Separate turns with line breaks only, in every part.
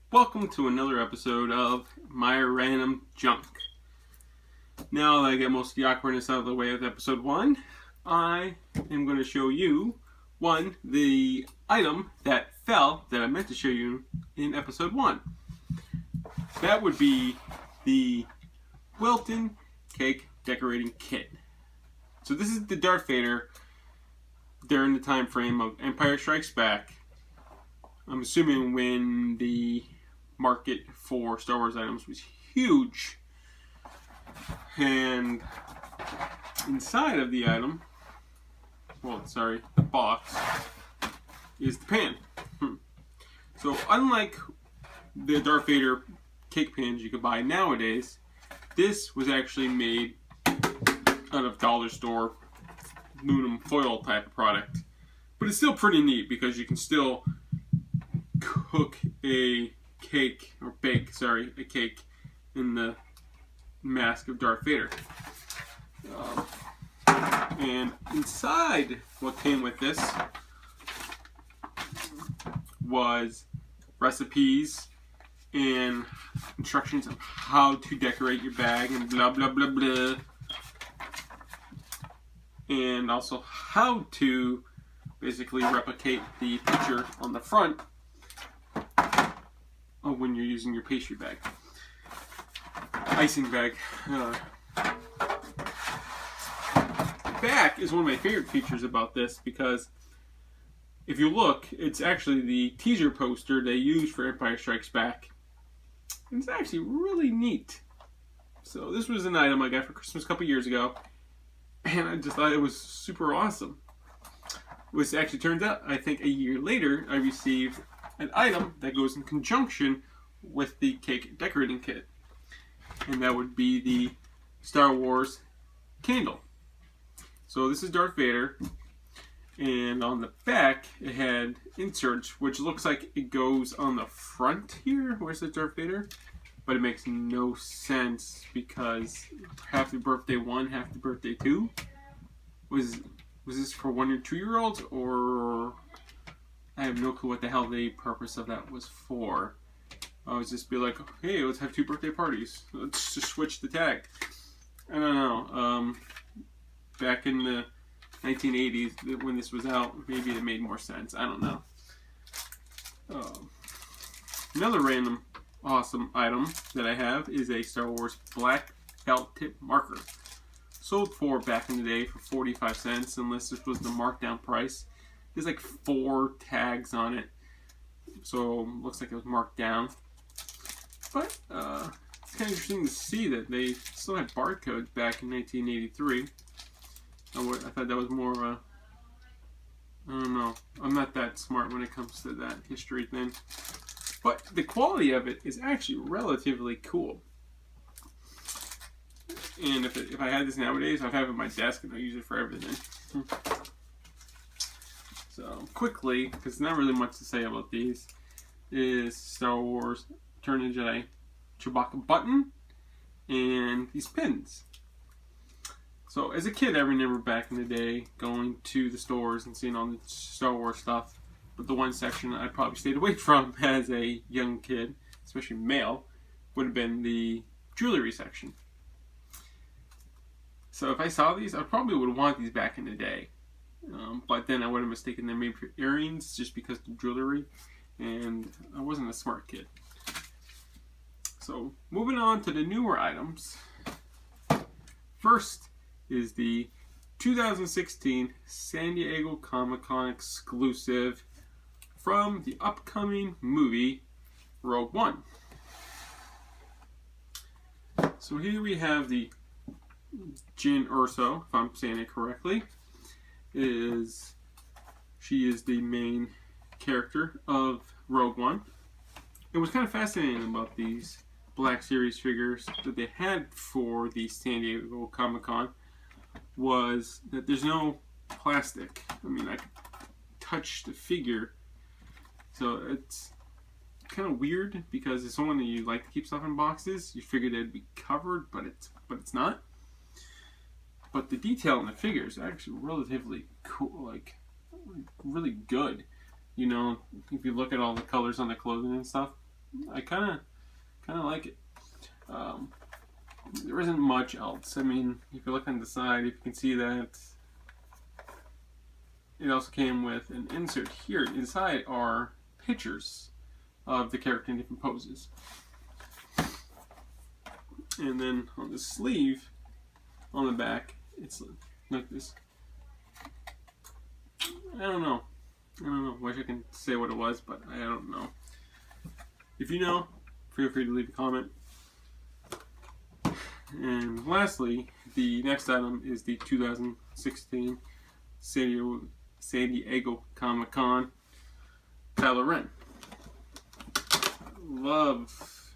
Welcome to another episode of My Random Junk. Now that I get most of the awkwardness out of the way with episode 1, I am going to show you, the item that fell that I meant to show you in episode 1. That would be the Wilton Cake Decorating Kit. So this is the Darth Vader during the time frame of Empire Strikes Back. I'm assuming when the market for Star Wars items was huge. And inside of the item, the box, is the pan. So unlike the Darth Vader cake pans you could buy nowadays, this was actually made out of dollar store aluminum foil type of product. But it's still pretty neat because you can still cook a cake in the mask of Darth Vader. And inside what came with this was recipes and instructions of how to decorate your bag and blah blah blah blah. And also how to basically replicate the picture on the front when you're using your pastry bag. Icing bag. Back is one of my favorite features about this because if you look, it's actually the teaser poster they used for Empire Strikes Back. And it's actually really neat. So this was an item I got for Christmas a couple years ago, and I just thought it was super awesome. Which actually turns out, I think a year later, I received an item that goes in conjunction with the cake decorating kit. And that would be the Star Wars candle. So this is Darth Vader. And on the back, it had inserts, which looks like it goes on the front here. Where's the Darth Vader? But it makes no sense because Happy Birthday 1, Happy Birthday 2. Was this for 1 or 2 year olds, or I have no clue what the hell the purpose of that was for. I was just be like, hey, let's have 2 birthday parties. Let's just switch the tag. I don't know. Back in the 1980s, when this was out, maybe it made more sense. I don't know. Another random awesome item that I have is a Star Wars black felt tip marker. Sold for, back in the day, for 45 cents, unless this was the markdown price. There's like 4 tags on it, so looks like it was marked down. But it's kind of interesting to see that they still had barcodes back in 1983. I thought that was more of a, I don't know, I'm not that smart when it comes to that history thing. But the quality of it is actually relatively cool. And if I had this nowadays, I'd have it on my desk and I'd use it for everything. So, quickly, because there's not really much to say about these, is Star Wars Return of the Jedi Chewbacca button and these pins. So, as a kid, I remember back in the day going to the stores and seeing all the Star Wars stuff. But the one section I probably stayed away from as a young kid, especially male, would have been the jewelry section. So if I saw these, I probably would want these back in the day. But then I would have mistaken them maybe for earrings just because of jewelry. And I wasn't a smart kid. So moving on to the newer items. First is the 2016 San Diego Comic-Con exclusive from the upcoming movie Rogue One. So here we have the Jyn Erso, if I'm saying it correctly. She is the main character of Rogue One. And what's kind of fascinating about these Black Series figures that they had for the San Diego Comic-Con was that there's no plastic. I mean, I could touch the figure. So it's kind of weird because it's someone that you like to keep stuff in boxes. You figured it'd be covered, but it's not. But the detail in the figure is actually relatively cool, like really good. You know, if you look at all the colors on the clothing and stuff, I kind of like it. There isn't much else. I mean, if you look on the side, you can see that it also came with an insert here. Inside are pictures of the character in different poses. And then on the sleeve, on the back, it's like this. I don't know. Wish I can say what it was, but I don't know. If you know, feel free to leave a comment. And lastly, the next item is the 2016 San Diego Comic-Con Kylo Ren. Love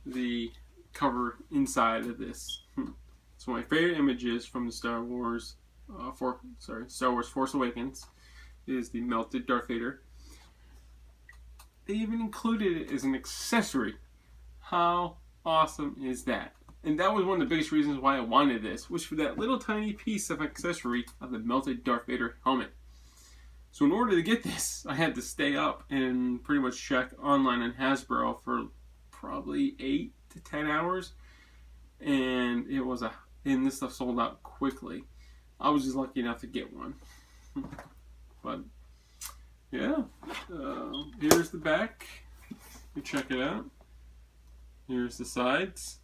the cover inside of this. It's one of my favorite images from the Star Wars Force Awakens is the melted Darth Vader. They even included it as an accessory. How awesome is that? And that was one of the biggest reasons why I wanted this, was for that little tiny piece of accessory of the melted Darth Vader helmet. So in order to get this, I had to stay up and pretty much check online on Hasbro for probably 8 to 10 hours. And this stuff sold out quickly. I was just lucky enough to get one. But yeah, here's the back. You check it out. Here's the sides.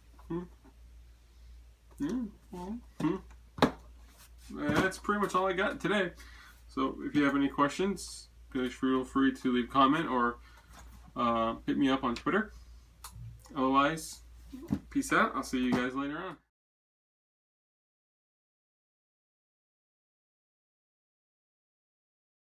That's pretty much all I got today. So if you have any questions, feel free to leave a comment or hit me up on Twitter. Otherwise, peace out. I'll see you guys later on.